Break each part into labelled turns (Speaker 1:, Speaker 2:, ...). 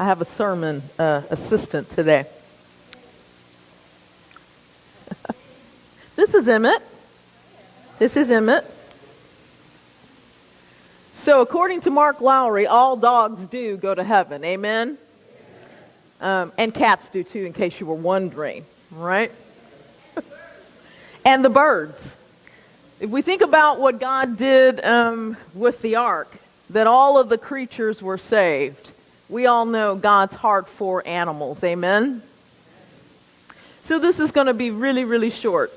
Speaker 1: I have a sermon assistant today. This is Emmett. This is Emmett. So according to Mark Lowry, all dogs do go to heaven. Amen? And cats do too, in case you were wondering. Right? And the birds. If we think about what God did with the ark, that all of the creatures were saved. We all know God's heart for animals. Amen? So this is going to be really, really short.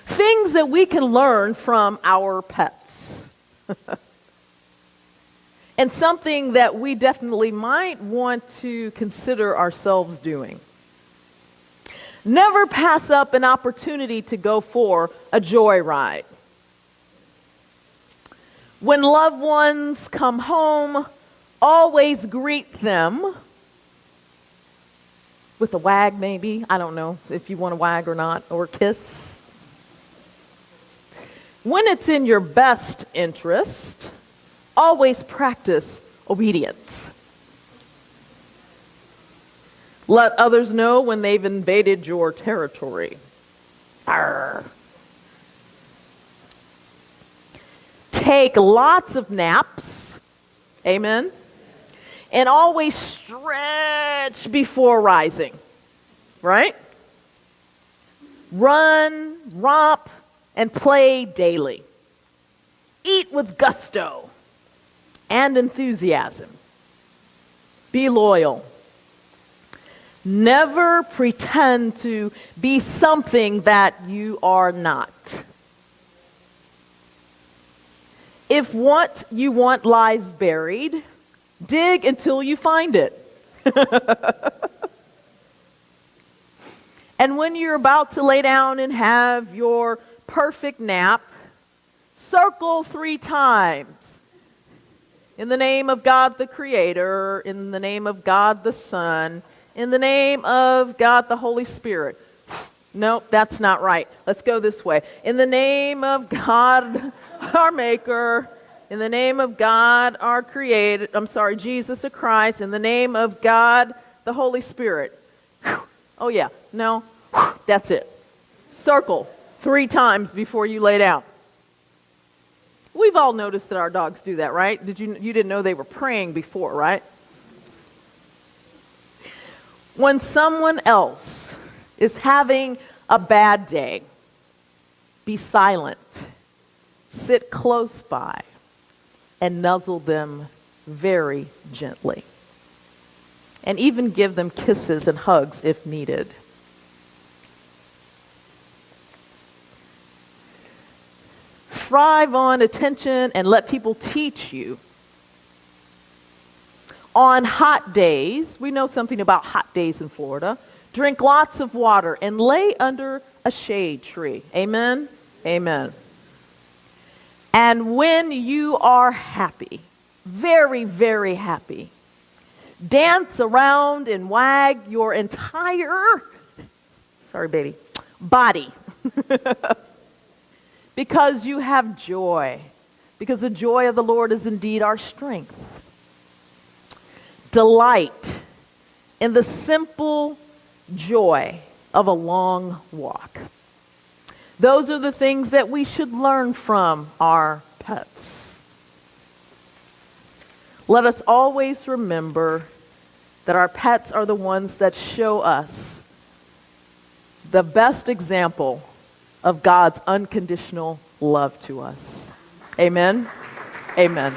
Speaker 1: Things that we can learn from our pets. And something that we definitely might want to consider ourselves doing. Never pass up an opportunity to go for a joyride. When loved ones come home, always greet them with a wag maybe. I don't know if you want a wag or not, or a kiss. When it's in your best interest, always practice obedience. Let others know when they've invaded your territory. Arr. Take lots of naps. Amen. And always stretch before rising. Right? Run, romp, and play daily. Eat with gusto and enthusiasm. Be loyal. Never pretend to be something that you are not. If what you want lies buried, dig until you find it. And when you're about to lay down and have your perfect nap, circle 3 times. In the name of God the Creator, in the name of God the Son, in the name of God the Holy Spirit. Nope, that's not right. Let's go this way. In the name of God our Maker, in the name of God our Creator, Jesus the Christ, in the name of God the Holy Spirit. Oh yeah, no, that's it. Circle 3 times before you lay down. We've all noticed that our dogs do that, right? You didn't know they were praying before, right? When someone else is having a bad day, be silent, sit close by, and nuzzle them very gently. And even give them kisses and hugs if needed. Thrive on attention and let people teach you. On hot days, we know something about hot days in Florida. Drink lots of water and lay under a shade tree. Amen? Amen. And when you are happy, very, very happy, dance around and wag your entire, body. Because you have joy. Because the joy of the Lord is indeed our strength. Delight in the simple joy of a long walk. Those are the things that we should learn from our pets. Let us always remember that our pets are the ones that show us the best example of God's unconditional love to us. Amen? Amen.